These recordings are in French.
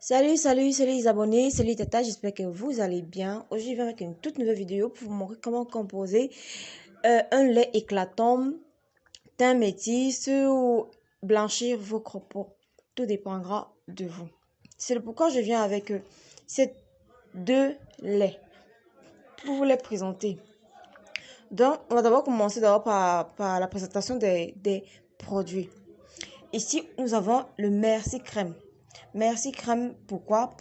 Salut les abonnés, salut Tata, j'espère que vous allez bien. Aujourd'hui, je viens avec une toute nouvelle vidéo pour vous montrer comment composer un lait éclatant, teint métis ou blanchir vos crapauds. Tout dépendra de vous. C'est le pourquoi je viens avec ces deux laits pour vous les présenter. Donc, on va d'abord commencer par la présentation des produits. Ici, nous avons le Merci Crème. Merci Crème, pourquoi?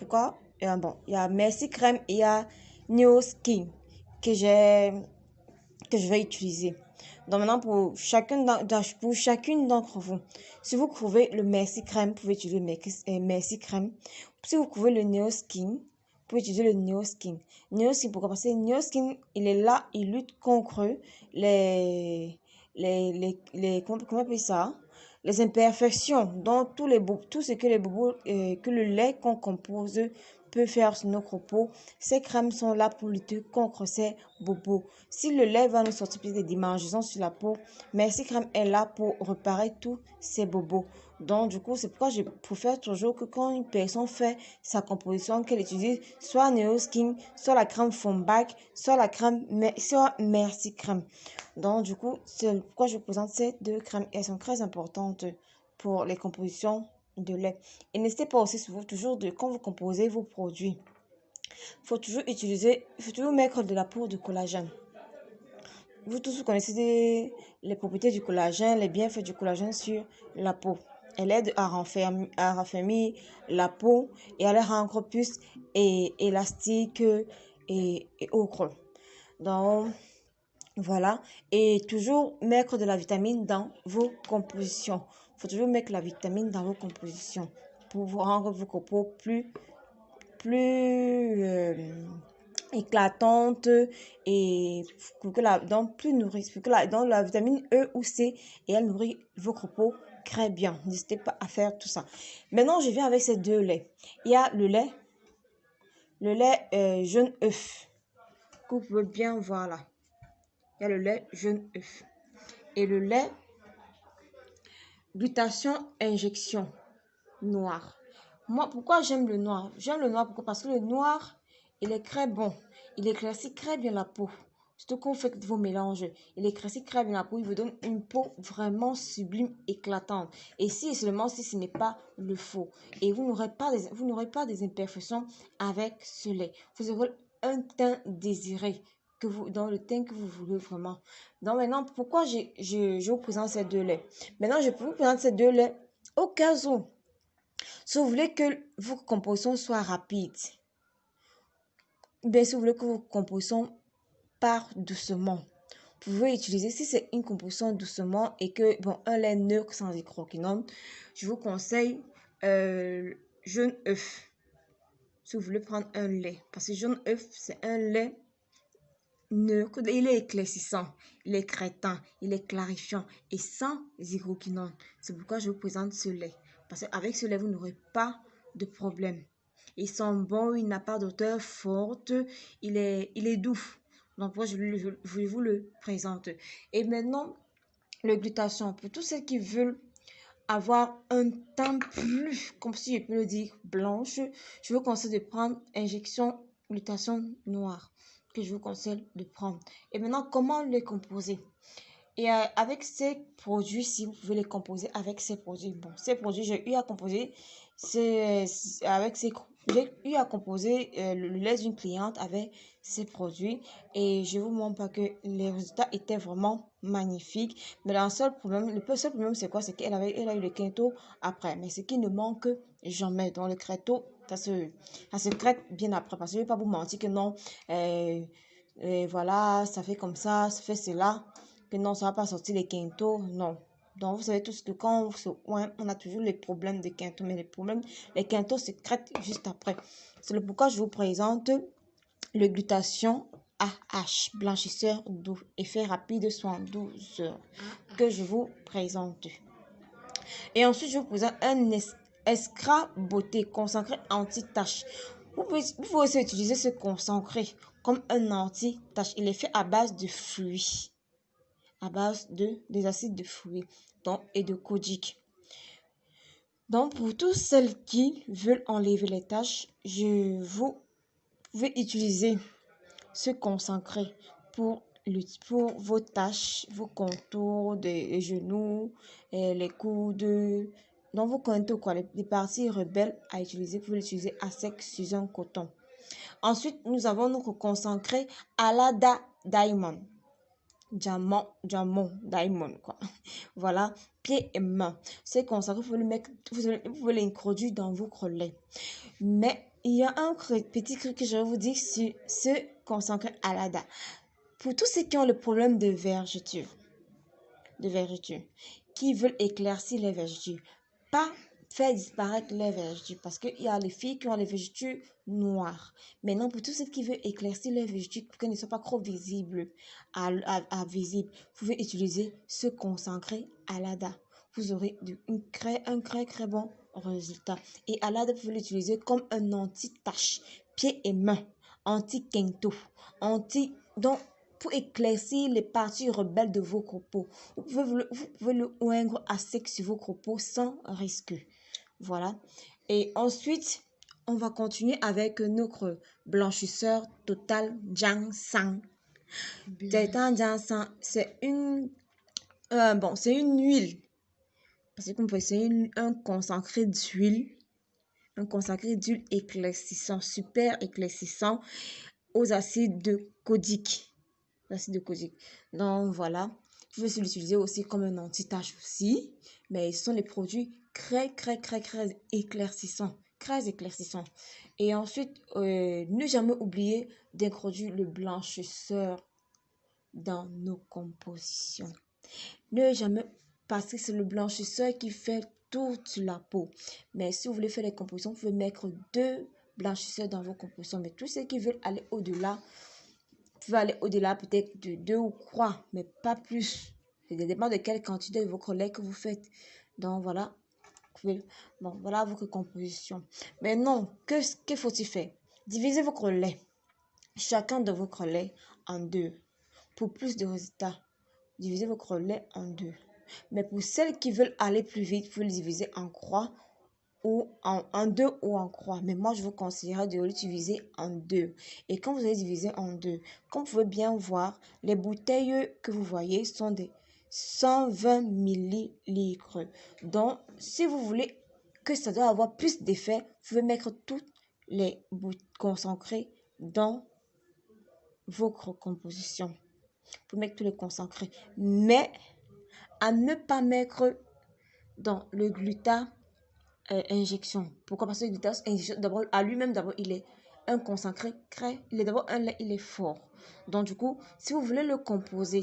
Bon, il y a Merci Crème et il y a Neo Skin que je vais utiliser. Donc maintenant, pour chacune d'entre vous, si vous trouvez le Merci Crème, vous pouvez utiliser Merci Crème. Si vous trouvez le Neo Skin, vous pouvez utiliser le Neo Skin. Neo Skin, pourquoi? Parce que Neo Skin, il est là, il lutte contre comment on appelle ça? Les imperfections, donc tout ce que les bobos, que le lait qu'on compose peut faire sur nos crapauds. Ces crèmes sont là pour lutter contre ces bobos. Si le lait va nous sortir des démangeaisons sur la peau, Merci Crème est là pour réparer tous ces bobos. Donc, du coup, c'est pourquoi je préfère toujours que quand une personne fait sa composition, qu'elle utilise soit Neo Skin, soit la crème Fombac, soit Merci Crème. Donc, du coup, c'est pourquoi je présente ces deux crèmes. Elles sont très importantes pour les compositions de lait. Et n'hésitez pas aussi, toujours quand vous composez vos produits, il faut toujours mettre de la poudre de collagène. Vous tous connaissez les propriétés du collagène, les bienfaits du collagène sur la peau. Elle aide à raffermir la peau et à la rendre plus élastique et autre. Donc, voilà. Et toujours mettre de la vitamine dans vos compositions. Il faut toujours mettre la vitamine dans vos compositions pour vous rendre vos crapauds plus éclatante et pour que plus nourrisse, donc la vitamine E ou C et elle nourrit vos crapauds très bien. N'hésitez pas à faire tout ça. Maintenant, je viens avec ces deux laits. Il y a le lait jaune œuf que vous pouvez bien voir là. Il y a le lait jaune œuf et le lait glutation injection noir. Moi, pourquoi j'aime le noir? J'aime le noir parce que le noir, il est très bon. Il éclaircit très bien la peau. Surtout quand vous faites vos mélanges. Il éclaircit très bien la peau. Il vous donne une peau vraiment sublime, éclatante. Et seulement si ce n'est pas le faux. Et vous n'aurez pas des imperfections avec ce lait. Vous aurez un teint désiré. Dans le teint que vous voulez vraiment. Donc maintenant, pourquoi je vous présente ces deux laits? Maintenant, je peux vous présenter ces deux laits au cas où. Si vous voulez que vos compositions soient rapides, bien si vous voulez que vos compositions partent doucement, vous pouvez utiliser, si c'est une composition doucement et que, bon, un lait neutre sans hydroquinone, je vous conseille jaune œuf. Si vous voulez prendre un lait, parce que jaune œuf, c'est un lait neutre, il est éclaircissant, il est crétin, il est clarifiant et sans hydroquinone. C'est pourquoi je vous présente ce lait. Parce qu'avec ce lait, vous n'aurez pas de problème. Il sent bon, il n'a pas d'odeur forte, il est doux. Donc, moi, je vous le présente. Et maintenant, le glutation. Pour tous ceux qui veulent avoir un teint plus, comme si je peux le dire, blanche, je vous conseille de prendre injection glutation noire que je vous conseille de prendre. Et maintenant, comment les composer? Et avec ces produits, si vous pouvez les composer avec ces produits. Bon, ces produits, j'ai eu à composer le lait d'une cliente avec ces produits et je vous montre pas que les résultats étaient vraiment magnifiques. Mais le seul problème, c'est quoi? C'est elle a eu le quinto après. Mais ce qui ne manque jamais dans le crêto, ça se crête bien après. Parce que je ne vais pas vous mentir que non, voilà, ça fait comme ça fait cela que non, ça va pas sortir les quintos, non. Donc, vous savez tous que quand on a toujours les problèmes de quintos, mais les quintos se crêtent juste après. C'est le pourquoi je vous présente le glutation AH, blanchisseur doux, effet rapide soit en 12 heures, que je vous présente. Et ensuite, je vous présente un Escra Beauté concentré anti-tache. Vous pouvez aussi utiliser ce concentré comme un anti-tache. Il est fait à base de fruits, des acides de fruits et de kojic. Donc, pour tous celles qui veulent enlever les taches, vous pouvez utiliser ce concentré pour, pour vos taches, vos contours des genoux, et les coudes, dans vos contours, quoi, les parties rebelles à utiliser, vous pouvez l'utiliser à sec sur un coton. Ensuite, nous avons notre concentré Alada Diamond. Diamond, quoi. Voilà, pieds et mains. C'est concentré, vous pouvez l'introduire dans vos lait. Mais il y a un petit truc que je vais vous dire sur ce concentré Alada. Pour tous ceux qui ont le problème de vergeture, qui veulent éclaircir les vergetures, pas faire disparaître les vergetures, parce qu'il y a les filles qui ont les vergetures noires. Maintenant, pour tous ceux qui veulent éclaircir les vergetures pour qu'elles ne soient pas trop visibles, visibles, vous pouvez utiliser ce concentré Alada. Vous aurez un très bon résultat. Et Alada, vous pouvez l'utiliser comme un anti-tache, pieds et mains, anti-quinto, donc pour éclaircir les parties rebelles de vos copeaux. Vous pouvez le oindre à sec sur vos copeaux sans risque. Voilà. Et ensuite, on va continuer avec notre blanchisseur Total Ginseng. Total Ginseng, c'est c'est une huile. Parce que c'est un concentré d'huile. Un concentré d'huile éclaircissant, super éclaircissant aux acides de codique. Donc voilà, vous pouvez l'utiliser aussi comme un anti-tache aussi, mais ce sont des produits très éclaircissants, très éclaircissants. Et ensuite, ne jamais oublier d'introduire le blanchisseur dans nos compositions. Ne jamais, parce que c'est le blanchisseur qui fait toute la peau. Mais si vous voulez faire les compositions, vous pouvez mettre 2 blanchisseurs dans vos compositions. Mais tous ceux qui veulent aller au-delà, vous pouvez aller au-delà peut-être de 2 ou 3, mais pas plus. Ça dépend de quelle quantité de vos lait que vous faites. Donc voilà. Bon, voilà votre composition. Mais non, que faut-il faire? Divisez votre lait. Chacun de vos lait en 2. Pour plus de résultats, divisez votre lait en 2. Mais pour celles qui veulent aller plus vite, vous le divisez en croix ou en 2 ou en croix. Mais moi, je vous conseillerais de l'utiliser en 2. Et quand vous allez diviser en 2, comme vous pouvez bien voir, les bouteilles que vous voyez sont des 120 millilitres. Donc, si vous voulez que ça doit avoir plus d'effet, vous pouvez mettre toutes les concentrés dans votre composition. Vous pouvez mettre tous les concentrés. Mais à ne pas mettre dans le gluta injection. Pourquoi? Parce que le gluta injection, d'abord, à lui-même, d'abord, il est un concentré il est d'abord un lait, il est fort. Donc, du coup, si vous voulez le composer,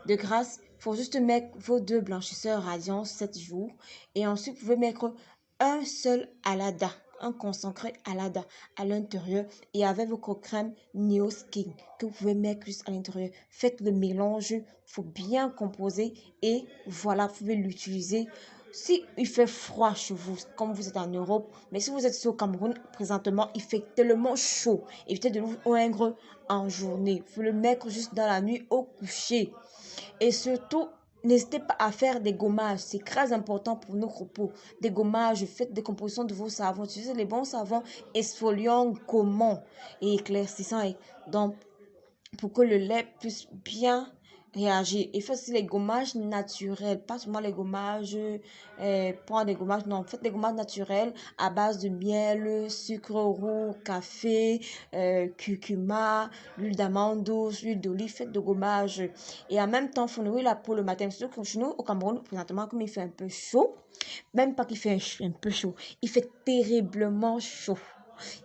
de grâce, il faut juste mettre vos 2 blanchisseurs radiants 7 jours. Et ensuite, vous pouvez mettre un seul Alada, un concentré Alada à l'intérieur. Et avec votre crème Neo Skin que vous pouvez mettre juste à l'intérieur. Faites le mélange, il faut bien composer. Et voilà, vous pouvez l'utiliser. Si il fait froid chez vous, comme vous êtes en Europe, mais si vous êtes au Cameroun, présentement, il fait tellement chaud. Évitez de vous oindre en journée. Vous le mettre juste dans la nuit au coucher. Et surtout, n'hésitez pas à faire des gommages. C'est très important pour nos peaux. Des gommages, faites des compositions de vos savons. Utilisez les bons savons exfoliants communs et éclaircissants. Donc, pour que le lait puisse bien réagir. Et faites aussi les gommages naturels, pas seulement les gommages, prendre des gommages, non, faites des gommages naturels à base de miel, sucre roux, café, curcuma, l'huile d'amande douce, l'huile d'olive, faites des gommages. Et en même temps, faut nourrir la peau le matin. Surtout que chez nous, au Cameroun, présentement, comme il fait un peu chaud, même pas qu'il fait un peu chaud, il fait terriblement chaud.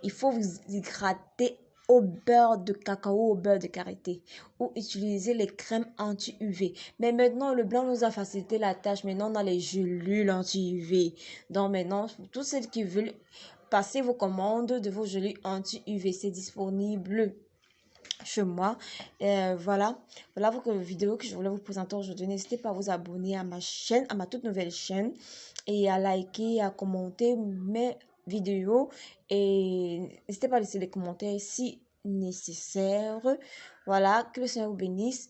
Il faut vous hydrater au beurre de cacao, au beurre de karité, ou utiliser les crèmes anti-UV. Mais maintenant, le blanc nous a facilité la tâche. Maintenant, on a les gélules anti-UV. Donc maintenant, pour tous ceux qui veulent passer vos commandes de vos gélules anti-UV, c'est disponible chez moi. Voilà votre vidéo que je voulais vous présenter aujourd'hui. N'hésitez pas à vous abonner à ma chaîne, à ma toute nouvelle chaîne, et à liker, à commenter mes vidéos, et n'hésitez pas à laisser les commentaires si nécessaire. Voilà, que le Seigneur vous bénisse.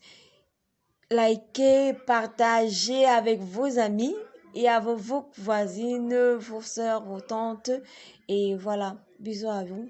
Likez, partagez avec vos amis et à vos voisines, vos sœurs, vos tantes. Et voilà, bisous à vous.